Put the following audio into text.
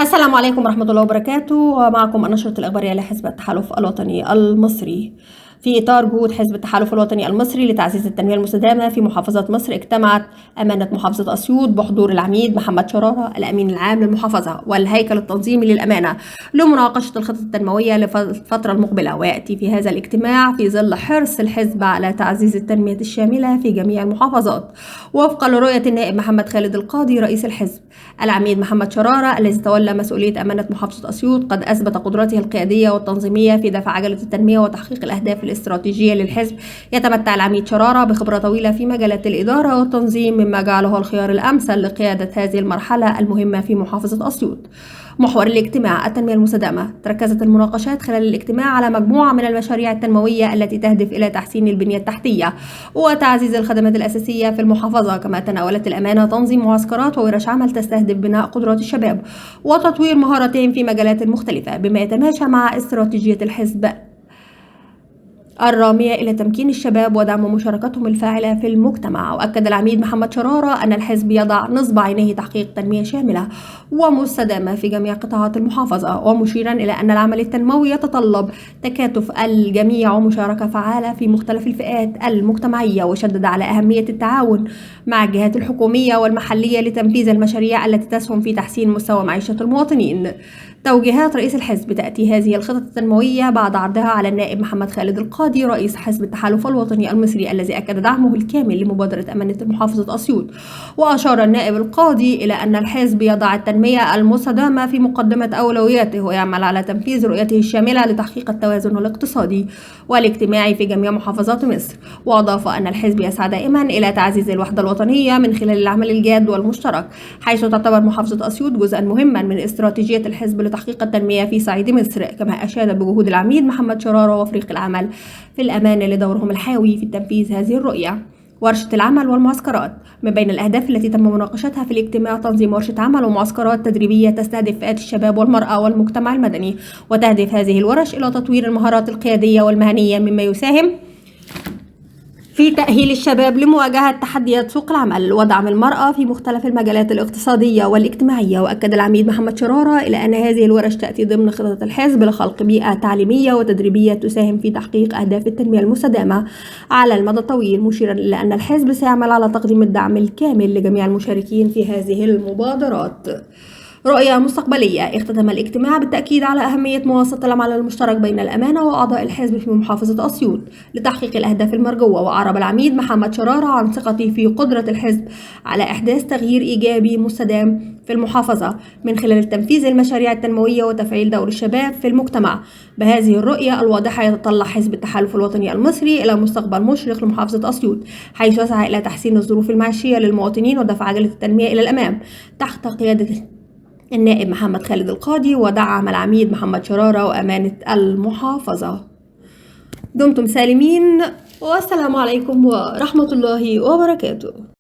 السلام عليكم ورحمة الله وبركاته. ومعكم النشرة الإخبارية لحزب التحالف الوطني المصري. في إطار جهود حزب التحالف الوطني المصري لتعزيز التنمية المستدامة في محافظات مصر، اجتمعت أمانة محافظة أسيوط بحضور العميد محمد شرارة الأمين العام للمحافظة والهيكل التنظيمي للأمانة لمناقشة الخطط التنموية للفترة المقبلة. ويأتي في هذا الاجتماع في ظل حرص الحزب على تعزيز التنمية الشاملة في جميع المحافظات وفقا لرؤية النائب محمد خالد القاضي رئيس الحزب. العميد محمد شرارة الذي تولى مسؤولية أمانة محافظة أسيوط قد أثبت قدراته القيادية والتنظيمية في دفع عجلة التنمية وتحقيق الأهداف الاستراتيجية للحزب. يتمتع العميد شرارة بخبرة طويلة في مجالات الإدارة والتنظيم، مما جعله الخيار الأمثل لقيادة هذه المرحلة المهمة في محافظة أسيوط. محور الاجتماع التنمية المستدامة. تركزت المناقشات خلال الاجتماع على مجموعة من المشاريع التنموية التي تهدف إلى تحسين البنية التحتية وتعزيز الخدمات الأساسية في المحافظة. كما تناولت الأمانة تنظيم معسكرات وورش عمل تستهدف بناء قدرات الشباب وتطوير مهاراتهم في مجالات مختلفة، بما يتماشى مع استراتيجية الحزب الرامية إلى تمكين الشباب ودعم مشاركتهم الفاعلة في المجتمع. وأكد العميد محمد شرارة أن الحزب يضع نصب عينيه تحقيق تنمية شاملة ومستدامة في جميع قطاعات المحافظة، ومشيرا إلى أن العمل التنموي يتطلب تكاتف الجميع ومشاركة فعالة في مختلف الفئات المجتمعية. وشدد على أهمية التعاون مع الجهات الحكومية والمحلية لتنفيذ المشاريع التي تسهم في تحسين مستوى معيشة المواطنين. توجيهات رئيس الحزب. تأتي هذه الخطط التنموية بعد عرضها على النائب محمد خالد القاضي رئيس حزب التحالف الوطني المصري، الذي أكد دعمه الكامل لمبادرة أمانة محافظة أسيوط. وأشار النائب القاضي إلى أن الحزب يضع التنمية المستدامة في مقدمة أولوياته ويعمل على تنفيذ رؤيته الشاملة لتحقيق التوازن الاقتصادي والاجتماعي في جميع محافظات مصر. وأضاف أن الحزب يسعى دائما إلى تعزيز الوحدة الوطنية من خلال العمل الجاد والمشترك، حيث تعتبر محافظة أسيوط جزءا مهما من استراتيجية الحزب لتحقيق التنمية في صعيد مصر. كما أشاد بجهود العميد محمد شرارة وفريق العمل في الأمانة لدورهم الحيوي في تنفيذ هذه الرؤية. ورشة العمل والمعسكرات. من بين الأهداف التي تم مناقشتها في الاجتماع تنظيم ورشة عمل ومعسكرات تدريبية تستهدف فئات الشباب والمرأة والمجتمع المدني، وتهدف هذه الورش إلى تطوير المهارات القيادية والمهنية، مما يساهم في تأهيل الشباب لمواجهة تحديات سوق العمل ودعم المرأة في مختلف المجالات الاقتصادية والاجتماعية. وأكد العميد محمد شرارة إلى أن هذه الورش تأتي ضمن خطط الحزب لخلق بيئة تعليمية وتدريبية تساهم في تحقيق أهداف التنمية المستدامة على المدى الطويل، مشيرا إلى أن الحزب سيعمل على تقديم الدعم الكامل لجميع المشاركين في هذه المبادرات. رؤية مستقبلية. اختتم الاجتماع بالتأكيد على أهمية مواصلة العمل المشترك بين الأمانة وأعضاء الحزب في محافظة أسيوط لتحقيق الأهداف المرجوة. وأعرب العميد محمد شرارة عن ثقته في قدرة الحزب على إحداث تغيير إيجابي مستدام في المحافظة من خلال تنفيذ المشاريع التنموية وتفعيل دور الشباب في المجتمع. بهذه الرؤية الواضحة يتطلع حزب التحالف الوطني المصري إلى مستقبل مشرق لمحافظة أسيوط، حيث يسعى إلى تحسين الظروف المعيشية للمواطنين ودفع عجلة التنمية إلى الأمام تحت قيادة النائب محمد خالد القاضي ودعم العميد محمد شرارة وأمانة المحافظة. دمتم سالمين، والسلام عليكم ورحمة الله وبركاته.